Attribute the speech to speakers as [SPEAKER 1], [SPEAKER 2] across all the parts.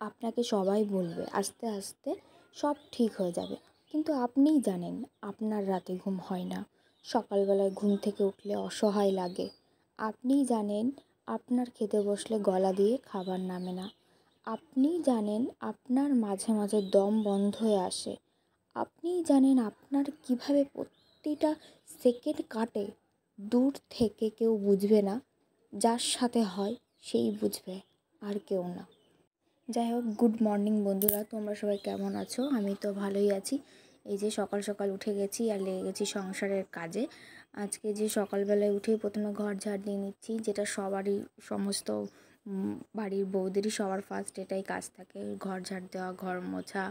[SPEAKER 1] আপনাকে সবাই বলবে আস্তে আস্তে সব ঠিক হয়ে যাবে, কিন্তু আপনিই জানেন আপনার রাতে ঘুম হয় না, সকালবেলায় ঘুম থেকে উঠলে অসহায় লাগে। আপনিই জানেন আপনার খেতে বসলে গলা দিয়ে খাবার নামে না। আপনিই জানেন আপনার মাঝে মাঝে দম বন্ধ হয়ে আসে। আপনিই জানেন আপনার কিভাবে প্রতিটা সেকেন্ড কাটে। দূর থেকে কেউ বুঝবে না, যার সাথে হয় সেই বুঝবে, আর কেউ না। যাই হোক, গুড মর্নিং বন্ধুরা, তোমরা সবাই কেমন আছো? আমি তো ভালোই আছি। এই যে সকাল সকাল উঠে গেছি আর লেগে গেছি সংসারের কাজে। আজকে যে সকালবেলায় উঠেই প্রথমে ঘর ঝাড় দিয়ে নিচ্ছি, যেটা সবারই, সমস্ত বাড়ির বউদেরই সবার ফার্স্ট এটাই কাজ থাকে, ঘর ঝাড় দেওয়া, ঘর মোছা,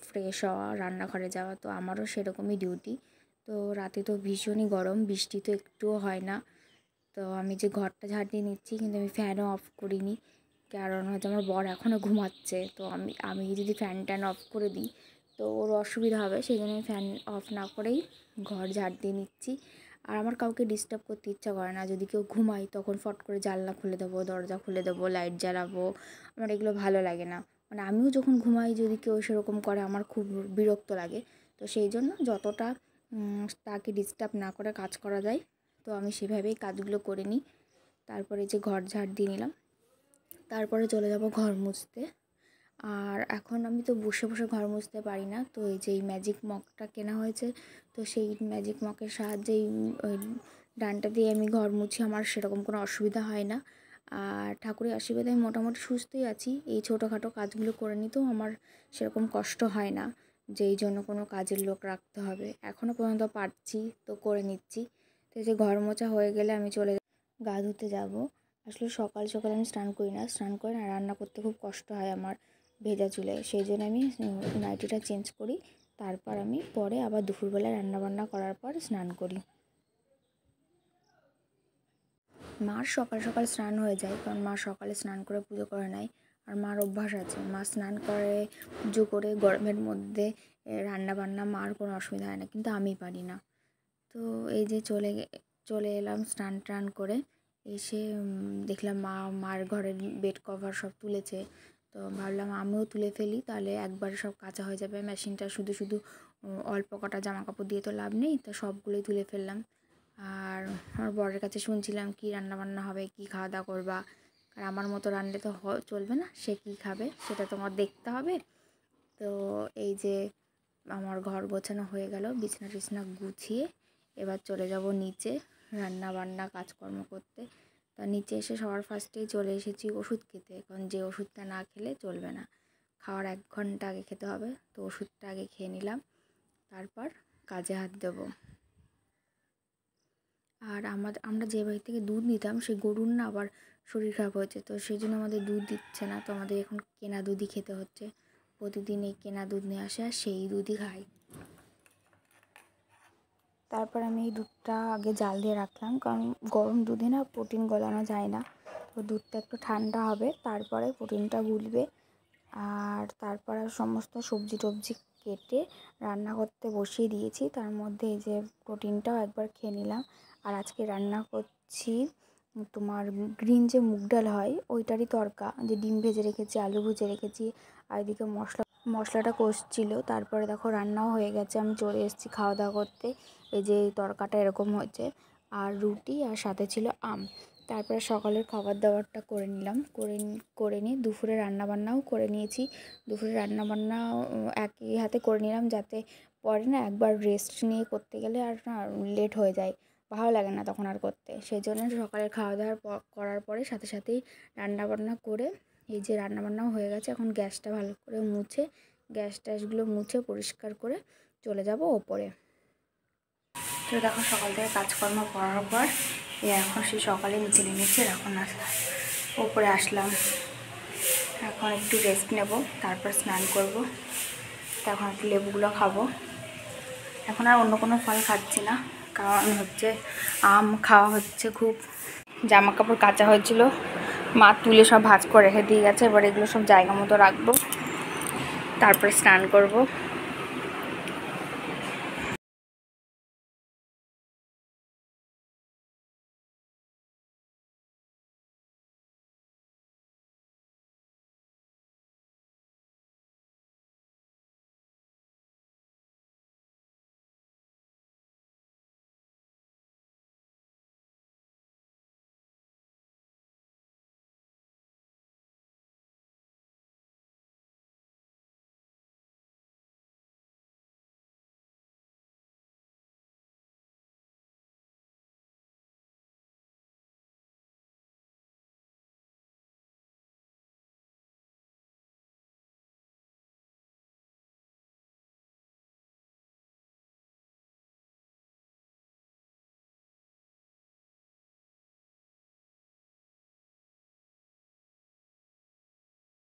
[SPEAKER 1] ফ্রেশ হওয়া, রান্নাঘরে যাওয়া। তো আমারও সেরকমই ডিউটি। তো রাতে তো ভীষণই গরম, বৃষ্টি তো একটুও হয় না। তো আমি যে ঘরটা ঝাড় দিয়ে নিচ্ছি, কিন্তু আমি ফ্যানও অফ করিনি, কারণ হয়তো আমার বর এখনও ঘুমাচ্ছে। তো আমি যদি ফ্যান ট্যান অফ করে দিই তো ওর অসুবিধা হবে, সেই জন্য আমি ফ্যান অফ না করেই ঘর ঝাড় দিয়ে নিচ্ছি। আর আমার কাউকে ডিস্টার্ব করতে ইচ্ছা করে না। যদি কেউ ঘুমায় তখন ফট করে জানলা খুলে দেবো, দরজা খুলে দেবো, লাইট জ্বালাবো, আমার এগুলো ভালো লাগে না। মানে আমিও যখন ঘুমাই যদি কেউ সেরকম করে আমার খুব বিরক্ত লাগে। তো সেই জন্য যতটা তাকে ডিস্টার্ব না করে কাজ করা যায়, তো আমি সেভাবেই কাজগুলো করে নিই। তারপরে যে ঘর ঝাড় দিয়ে নিলাম, তারপরে চলে যাব ঘর মুছতে। আর এখন আমি তো বসে বসে ঘর মুছতে পারি না, তো এই যে এই ম্যাজিক মগটা কেনা হয়েছে, তো সেই ম্যাজিক মগের সাহায্যেই ওই ডানটা দিয়ে আমি ঘর মুছি, আমার সেরকম কোনো অসুবিধা হয় না। আর ঠাকুরের আশীর্বাদে আমি মোটামুটি সুস্থই আছি। এই ছোটোখাটো কাজগুলো করে নিতেও আমার সেরকম কষ্ট হয় না, যে এই জন্য কোনো কাজের লোক রাখতে হবে। এখনও পর্যন্ত পারছি, তো করে নিচ্ছি। তো এই যে ঘর মোছা হয়ে গেলে আমি চলে গা ধুতে যাবো। আসলে সকাল সকাল আমি স্নান করি না, স্নান করে না রান্না করতে খুব কষ্ট হয় আমার ভেজা চুলে, সেই জন্য আমি নাইটিটা চেঞ্জ করি। তারপর আমি পরে আবার দুপুরবেলায় রান্নাবান্না করার পর স্নান করি। মার সকাল সকাল স্নান হয়ে যায়, কারণ মা সকালে স্নান করে পুজো করে নেয়। আর মার অভ্যাস আছে, মা স্নান করে পুজো করে গরমের মধ্যে রান্নাবান্না মার কোনো অসুবিধা হয় না, কিন্তু আমি পারি না। তো এই যে চলে এলাম স্নান টান করে। এসে দেখলাম মার ঘরের বেড কভার সব তুলেছে। তো ভাবলাম আমিও তুলে ফেলি, তাহলে একবারে সব কাচা হয়ে যাবে। মেশিনটা শুধু শুধু অল্প কটা জামা কাপড় দিয়ে তো লাভ নেই, তো সবগুলোই তুলে ফেললাম। আর আমার বরের কাছে শুনছিলাম কী রান্নাবান্না হবে, কী খাওয়া দাওয়া করবা। আর আমার মতো রান্নালে তো চলবে না, সে কী খাবে সেটা তোমার দেখতে হবে। তো এই যে আমার ঘর গোছানো হয়ে গেল, বিছানা টিছনা গুছিয়ে এবার চলে যাব নিচে রান্না বান্না কাজকর্ম করতে। তা নিচে এসে সবার ফার্স্টেই চলে এসেছি ওষুধ খেতে, কারণ যে ওষুধটা না খেলে চলবে না, খাওয়ার 1 ঘন্টা আগে খেতে হবে। তো ওষুধটা আগে খেয়ে নিলাম, তারপর কাজে হাত দেবো। আর আমরা যে বাড়ি থেকে দুধ নিতাম, সেই গরুর না আবার শরীর খারাপ হয়েছে, তো সেই জন্য আমাদের দুধ দিচ্ছে না। তো আমাদের এখন কেনা দুধই খেতে হচ্ছে। প্রতিদিন এই কেনা দুধ নিয়ে আসে আর সেই দুধই খাই। তারপর আমি এই দুধটা আগে জাল দিয়ে রাখলাম, কারণ গরম দুধে না প্রোটিন গলানো যায় না। তো দুধটা একটু ঠান্ডা হবে, তারপরে প্রোটিনটা গুলবে। আর তারপর সমস্ত সবজি টবজি কেটে রান্না করতে বসিয়ে দিয়েছি। তার মধ্যে এই যে প্রোটিনটাও একবার খেয়ে নিলাম। আর আজকে রান্না করছি তোমার গ্রিন যে মুগ ডাল হয় ওইটারই তরকা, যে ডিম ভেজে রেখেছি, আলু ভেজে রেখেছি, আর এদিকে মশলাটা কষছিল। তারপরে দেখো রান্নাও হয়ে গেছে, আমি চলে এসেছি খাওয়া দাওয়া করতে। এই যে তরকাটা এরকম হয়েছে, আর রুটি, আর সাথে ছিল আম। তারপরে সকালের খাবার দাবারটা করে নিলাম, করে নিয়ে দুপুরে রান্নাবান্নাও করে নিয়েছি। দুপুরে রান্নাবান্নাও একই হাতে করে নিলাম, যাতে পরে না একবার রেস্ট নিয়ে করতে গেলে আর না লেট হয়ে যায়, ভালো লাগে না তখন আর করতে। সেই জন্য সকালের খাওয়া দাওয়ার করার পরে সাথে সাথেই রান্নাবান্না করে, এই যে রান্নাবান্নাও হয়ে গেছে। এখন গ্যাসটা ভালো করে মুছে, গ্যাস ট্যাসগুলো মুছে পরিষ্কার করে চলে যাব ওপরে। তো দেখো সকাল থেকে কাজকর্ম করার পর এখন সেই সকালে নিচে নেমেছে, এখন ওপরে আসলাম। এখন একটু রেস্ট নেব, তারপর স্নান করব। তখন একটু লেবুগুলো খাবো। এখন আর অন্য কোনো ফল খাচ্ছি না, কারণ হচ্ছে আম খাওয়া হচ্ছে খুব। জামা কাপড় কাচা হয়েছিল, মা তুলে সব ভাঁজ করে রেখে দিয়ে গেছে। এবার এগুলো সব জায়গা মতো রাখবো, তারপরে স্নান করব।